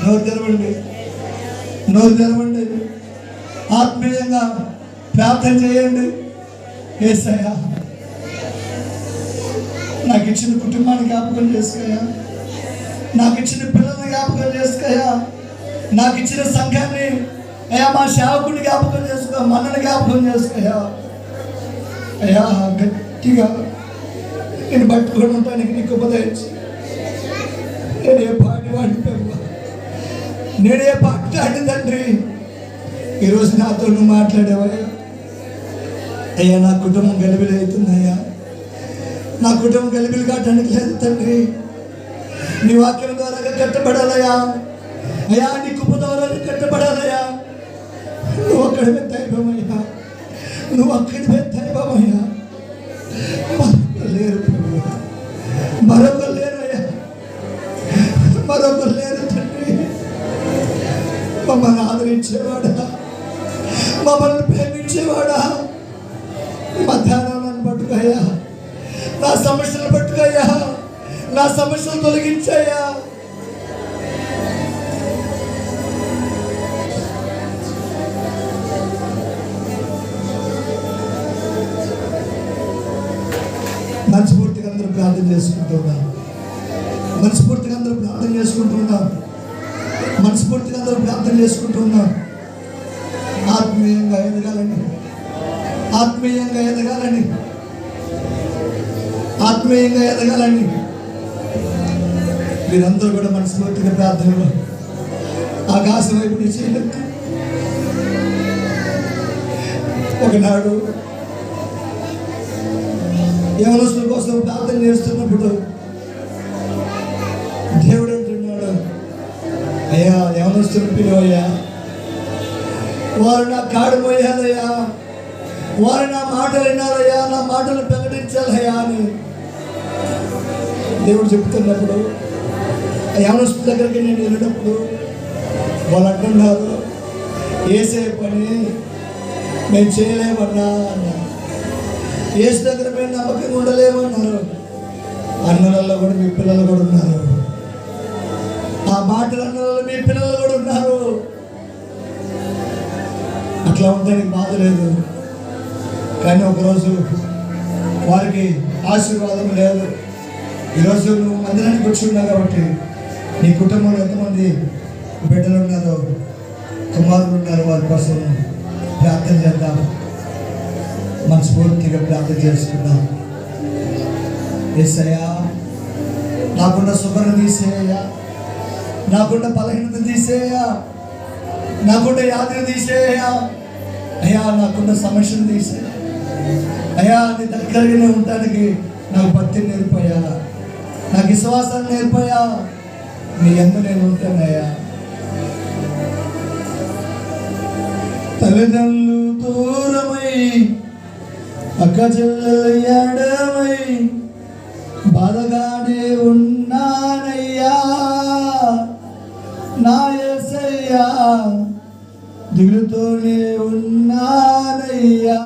నోరు తెరవండి, నోరు తెరవండి. ఆత్మీయంగా ప్రార్థన చేయండి. యేసయ్యా, నాకు ఇచ్చిన కుటుంబాన్ని జ్ఞాపకం చేసుకోయా, నాకు ఇచ్చిన పిల్లల్ని జ్ఞాపకం చేసుకోయా, నాకు ఇచ్చిన సంఘాన్ని అయ్యా, మా సేవకుడిని జ్ఞాపకం చేసుకో, మనని జ్ఞాపకం చేసుకోయా. అయ్యా, గట్టిగా నేను పట్టుకొని ఉంటానికి నీకు ఉపదేశించి, నేనే పాటి వాడిని ప్రభు, నేనే పాటి వాడిని తండ్రి. ఈరోజు నాతో నువ్వు మాట్లాడేవయ్యా. అయ్యా, నా కుటుంబం గలిబిలి అవుతుందయ్యా, నా కుటుంబం గలిబిలి కావటానికి లేదు తండ్రి. నీ వాక్యం ద్వారా కట్టబడాలయ్యా. అయ్యా, నీ కృప ద్వారా కట్టబడాలయ్యా. నువ్వు అక్కడ దైవమయ్యా, నువ్వు అక్కడ దైవమయ్యా. లేరు ప్రభు, మరొకరు లేరయ్యా, మరొకరు లేరు తండ్రి. మమ్మల్ని ఆదరించేవాడా, మమ్మల్ని ప్రేమించేవాడా, మధ్యాహ్నం నన్ను పట్టుకయ్యా, నా సమస్యలు పట్టుకయ్యా, నా సమస్యలు తొలగించయ్యా. మనస్ఫూర్తిగా అందరూ ప్రార్థన చేసుకుంటూ ఉన్నాం, మనస్ఫూర్తిగా అందరూ ప్రార్థన చేసుకుంటూ ఉన్నాం, మనస్ఫూర్తిగా అందరూ ప్రార్థన చేసుకుంటూ ఉన్నాం. ఆత్మీయంగా ఎదగాలని, ఆత్మీయంగా ఎదగాలని, ఆత్మీయంగా ఎదగాలని మీరందరూ కూడా మనస్ఫూర్తిగా ప్రార్థనలో ఆకాశం వైపు చేయలేదు. ఒకనాడు యవనస్తుల కోసం ప్రార్థన చేస్తున్నప్పుడు దేవుడు అంటున్నాడు, అయ్యా, యవనస్తులు పిలువయ్యా, వారు నా కాడు మోయాలయ్యా, వారు నా మాటలు వినాలయ్యా, నా మాటలు ప్రకటించాలయ్యా అని దేవుడు చెప్తున్నప్పుడు యవనస్తుల దగ్గరికి నేను వెళ్ళినప్పుడు వాళ్ళు అంటున్నారు, ఏసే పని మేము చేయలేమన్నా అన్నారు. ఏసు దగ్గర మేము నమ్మకంగా ఉండలేమన్నారు. అన్నలలో కూడా మీ పిల్లలు కూడా ఉన్నారు, ఆ మాటలు అన్నలలో మీ పిల్లలు కూడా ఉన్నారు. అట్లా ఉండడానికి బాధ లేదు, కానీ ఒకరోజు వారికి ఆశీర్వాదం లేదు. ఈరోజు నువ్వు మందిరానికి వచ్చి ఉన్నావు కాబట్టి నీ కుటుంబంలో ఎంతమంది బిడ్డలు ఉన్నారో, కుమారులు ఉన్నారో, వారి కోసం ప్రార్థన చేద్దాం. మనస్ఫూర్తిగా ప్రార్థన చేసుకుందాం. యేసయ్యా, నాకున్న శుభ్రత తీసేయ్యా, నాకున్న బలహీనత తీసేయ్యా, నాకున్న యాత్ర తీసేయ్యా. అయ్యా, నాకున్న సమస్యను తీసేయ్యా. అయ్యా, నీ దగ్గరగానే ఉండటానికి నాకు భక్తిని నేర్పయ్యా, నాకు విశ్వాసాన్ని నేర్పయ్యా. నీ యందు నేను ఉంటానయ్యా. తల్లిదండ్రులు దూరమై, అక్క చెల్లెలు ఎడమై, బాధగానే ఉన్న